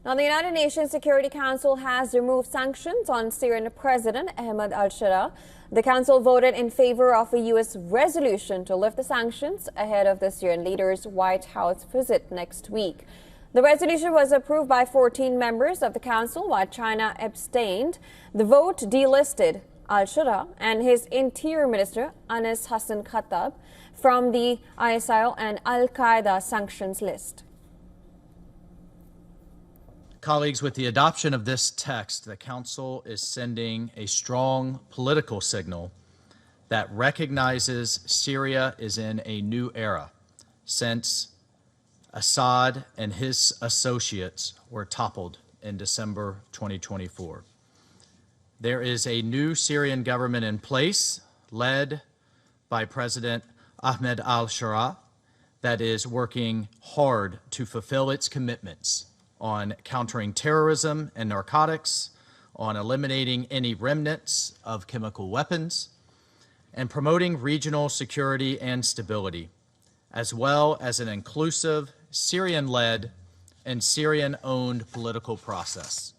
Now, the United Nations Security Council has removed sanctions on Syrian President Ahmed Al Sharaa. The council voted in favor of a U.S. resolution to lift the sanctions ahead of the Syrian leader's White House visit next week. The resolution was approved by 14 members of the council, while China abstained. The vote delisted Al Sharaa and his Interior Minister Anas Hassan Khattab from the ISIL and Al-Qaeda sanctions list. Colleagues, with the adoption of this text, the Council is sending a strong political signal that recognizes Syria is in a new era since Assad and his associates were toppled in December 2024. There is a new Syrian government in place, led by President Ahmed Al Sharaa, that is working hard to fulfill its commitments on countering terrorism and narcotics, on eliminating any remnants of chemical weapons, and promoting regional security and stability, as well as an inclusive, Syrian-led and Syrian-owned political process.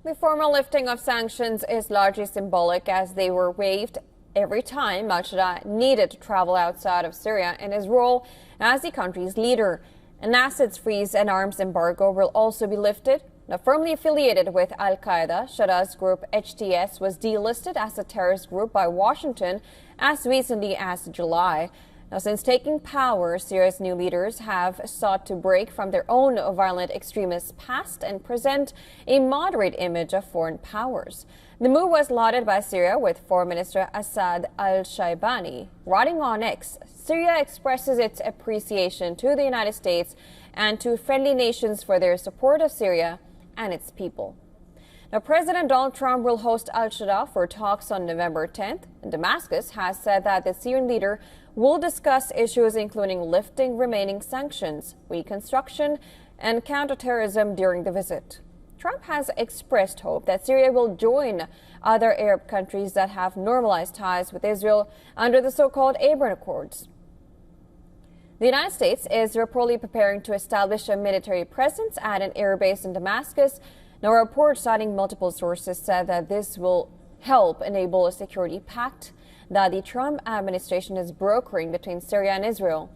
The formal lifting of sanctions is largely symbolic, as they were waived every time Al Sharaa needed to travel outside of Syria in his role as the country's leader. An assets freeze and arms embargo will also be lifted. Now, firmly affiliated with Al-Qaeda, Sharaa's group HTS was delisted as a terrorist group by Washington as recently as July. Now, since taking power, Syria's new leaders have sought to break from their own violent extremist past and present a moderate image of foreign powers. The move was lauded by Syria, with Foreign Minister Asad al-Shaibani writing on X. Syria expresses its appreciation to the United States and to friendly nations for their support of Syria and its people. Now, President Donald Trump will host Al Sharaa for talks on November 10th. Damascus has said that the Syrian leader will discuss issues including lifting remaining sanctions, reconstruction, and counterterrorism during the visit. Trump has expressed hope that Syria will join other Arab countries that have normalized ties with Israel under the so-called Abraham Accords. The United States is reportedly preparing to establish a military presence at an air base in Damascus. Now, a report citing multiple sources said that this will help enable a security pact that the Trump administration is brokering between Syria and Israel.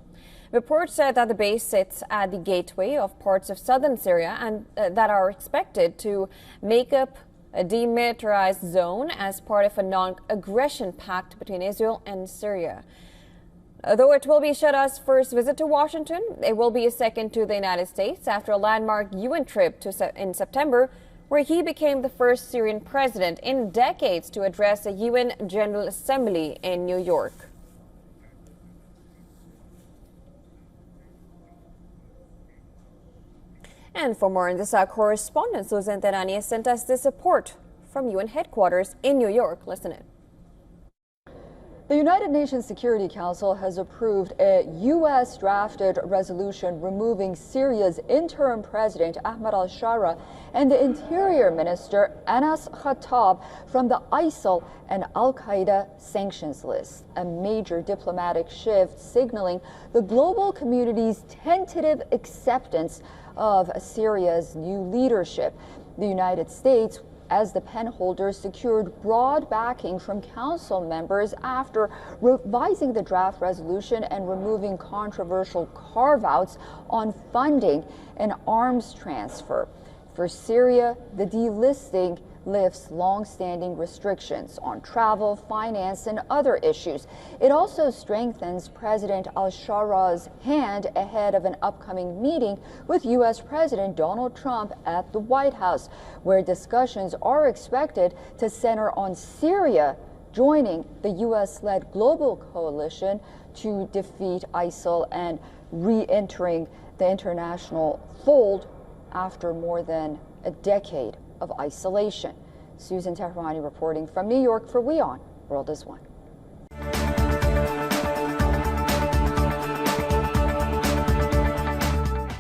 Reports said that the base sits at the gateway of parts of southern Syria and that are expected to make up a demilitarized zone as part of a non-aggression pact between Israel and Syria. Though it will be Shara's first visit to Washington, it will be a second to the United States after a landmark UN trip in September, where he became the first Syrian president in decades to address a UN General Assembly in New York. And for more on this, our correspondent Susan Terani has sent us this report from UN headquarters in New York. Listen in. The United Nations Security Council has approved a U.S. drafted resolution removing Syria's interim president Ahmed Al Sharaa and the Interior Minister Anas Khattab from the ISIL and Al-Qaeda sanctions list, a major diplomatic shift signaling the global community's tentative acceptance of Syria's new leadership. The United States, as the pen holder, secured broad backing from council members after revising the draft resolution and removing controversial carve-outs on funding and arms transfer. For Syria, the delisting lifts long-standing restrictions on travel, finance, and other issues. It also strengthens President Al Sharaa's hand ahead of an upcoming meeting with U.S. President Donald Trump at the White House, where discussions are expected to center on Syria joining the U.S.-led global coalition to defeat ISIL and re-entering the international fold after more than a decade of isolation. Susan Tehrani reporting from New York for WION World is One.